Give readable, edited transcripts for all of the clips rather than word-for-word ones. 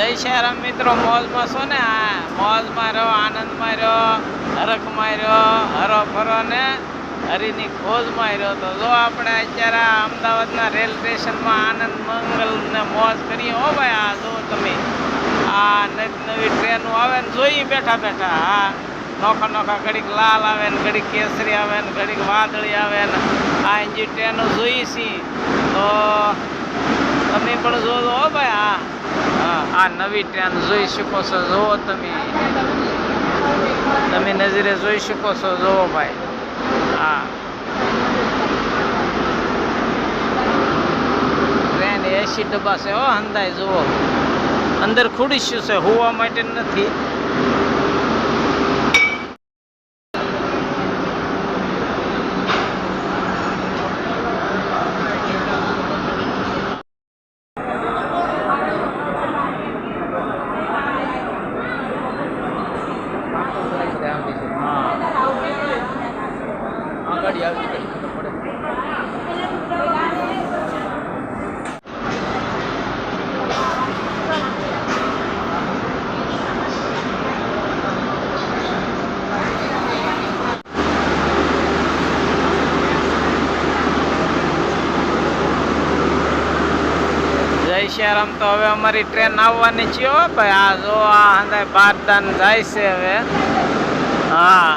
જય શ્યારામ મિત્રો, મોજમાં છો ને? હા, મોજમાં રહ્યો, આનંદમાં રહ્યો, હરખમાં રહ્યો, હરો ફરો ને હરીની ખોજમાં રહ્યો. તો જો આપણે અત્યારે અમદાવાદના રેલ સ્ટેશનમાં આનંદ મંગલ ને મોજ કરીએ. હો ભાઈ, આ જો તમે આ નવી ટ્રેનો આવે ને જોઈએ બેઠા બેઠા. હા, નોખા નોખા ઘડીક લાલ આવે ને ઘડીક કેસરી આવે ને ઘડીક વાદળી આવે ને આ જે ટ્રેનો જોઈએ છીએ. તો તમે પણ જોજો. હો ભાઈ, હા હા, આ નવી ટ્રેન જોઈ શકો છો. જુઓ તમે નજરે જોઈ શકો છો. જુઓ ભાઈ, હા ટ્રેન 80 ડબ્બા છે. હો અંદાજ જુઓ, અંદર ખુડીશું છે, હોવા માટે નથી. શહેરામ તો હવે અમારી ટ્રેન આવવાની છે. હો ભાઈ, આ જો આ હંદાય બારદાન જાય છે હવે. હા,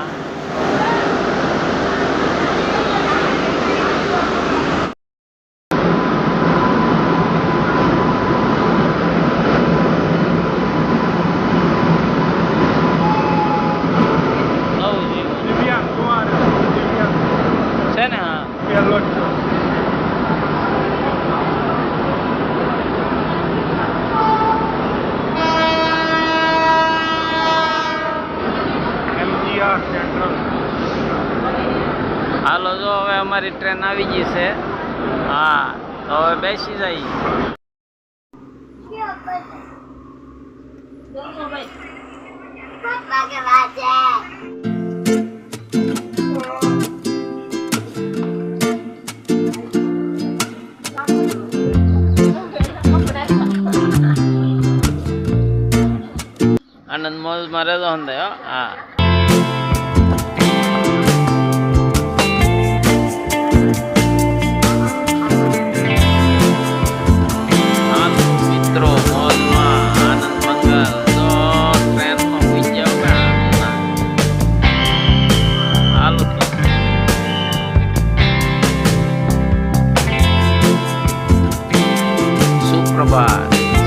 છે ને? હા, હાલો જો હવે અમારી ટ્રેન આવી ગઈ છે. હા, તો હવે બેસી જાય. આનંદ મોજમાં રહેતો હંદે. હા,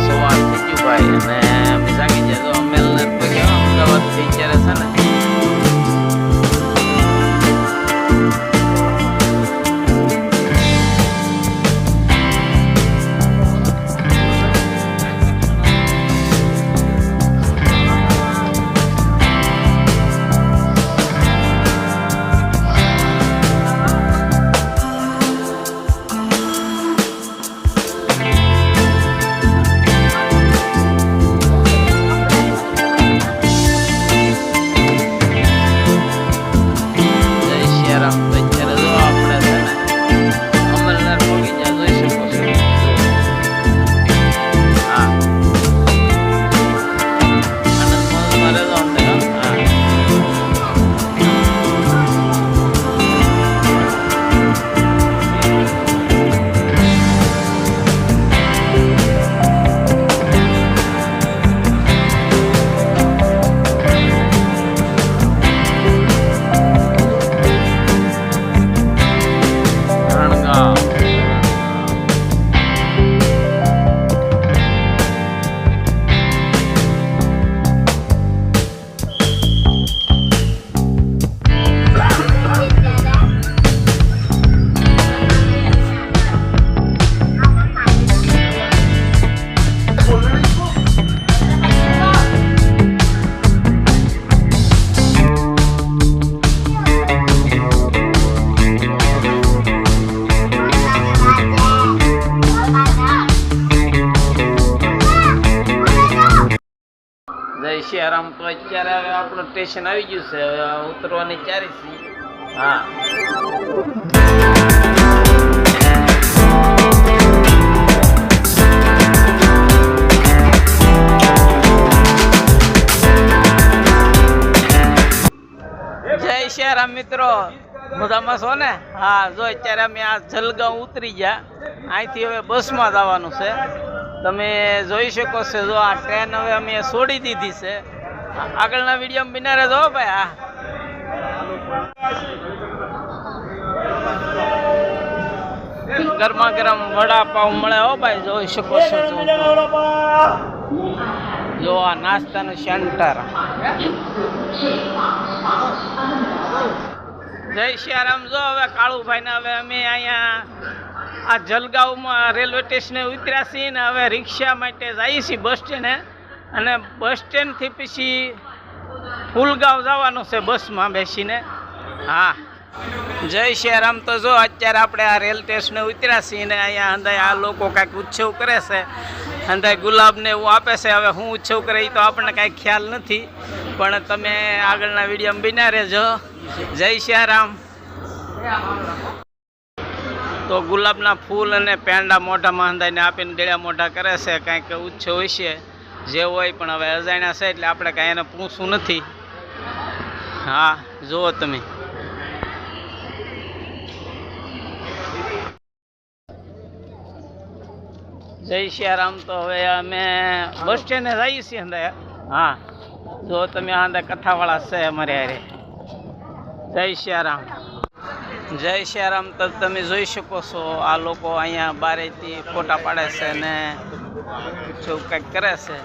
સવાર થઈ ગયું ભાઈ, અને અમે જાગી ગયા. તો અમેલનાથ પગ્યા અમદાવાદથી અત્યારે છે ને. જય શ્યારામ. તો અત્યારે હવે આપણું સ્ટેશન આવી ગયું છે. હવે ઉતરવાની તૈયારી છે. હા, મજામાં છો ને? હા, જો અત્યારે અમે આ જલગાંવ ઉતરી ગયા. અહીંથી હવે બસમાં જવાનું છે. તમે જોઈ શકો છો, જો આ ટ્રેન હવે અમે છોડી દીધી છે. આગળના વિડીયોમાં બિના રહેજો ભાઈ. હા, ગરમા ગરમ વડાપાવ મળે હો ભાઈ, જોઈ શકો છો. જો આ નાસ્તાનું સેન્ટર. જય સિયારામ. જો હવે કાળુભાઈ ને હવે અમે અહીંયા આ જલગાંવમાં રેલવે સ્ટેશને ઉતર્યા છીએ ને હવે રિક્ષા માટે જઈએ છીએ બસ સ્ટેન્ડે. અને બસ સ્ટેન્ડથી પછી ફૂલગાંવ જવાનું છે બસમાં બેસીને. હા, જય સિયારામ. તો જો અત્યારે આપણે આ રેલ સ્ટેશને ઉતર્યા છીએ ને અહીંયા અંદાય આ લોકો કાંઈક ઉત્સવ કરે છે. અંદાય ગુલાબને એવું આપે છે. હવે હું ઉત્સવ કરે એ તો આપણને કાંઈ ખ્યાલ નથી, પણ તમે આગળના વિડીયોમાં બિના રહેજો. જય સિયારામ. તો ગુલાબના ફૂલ અને પેંડા મોઢામાં અંદાઈને આપીને ગળ્યા મોઢા કરે છે. કાંઈક ઉત્સવ હશે જે હોય, પણ હવે અજાણ્યા છે એટલે આપણે કાંઈ એને પૂછવું નથી. હા, જુઓ તમે. જય સિયારામ. તો હવે અમે બસ સ્ટેન્ડે જઈએ છીએ અંદાય. હા, જો તમે અંદાય કથાવાળા છે અમારે હારે. જય સિયારામ. જય સિયારામ. તો તમે જોઈ શકો છો આ લોકો અહીંયા બારેથી ફોટા પાડે છે ને શું કંઈક કરે છે.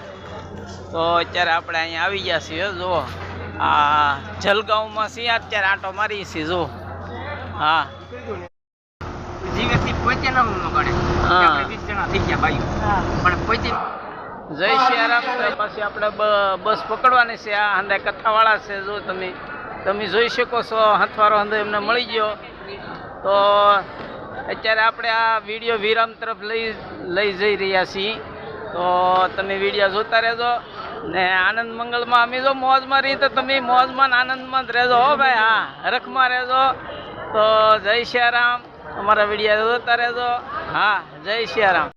તો અત્યારે આપણે અહીંયા આવી ગયા છીએ. જુઓ આ જલગાંવમાં છીએ અત્યારે, આંટો મારીએ છીએ. જુઓ. હા, જય સિયારામ. પછી આપણે બસ પકડવાની છે. આ હંદે કથાવાળા છે. જો તમે જોઈ શકો છો, હથવારો હંદે એમને મળી ગયો. તો અત્યારે આપણે આ વિડીયો વિરામ તરફ લઈ જઈ રહ્યા છીએ. તો તમે વિડીયો જોતા રહેજો ને આનંદ મંગળમાં અમે જો મોજમાં રહી તો તમે મોજમાં આનંદમાં જ રહેજો હો ભાઈ. હા, હરખમાં રહેજો. તો જય સિયારામ. અમારા વિડીયો જોતા રહેજો. હા, જય સિયારામ.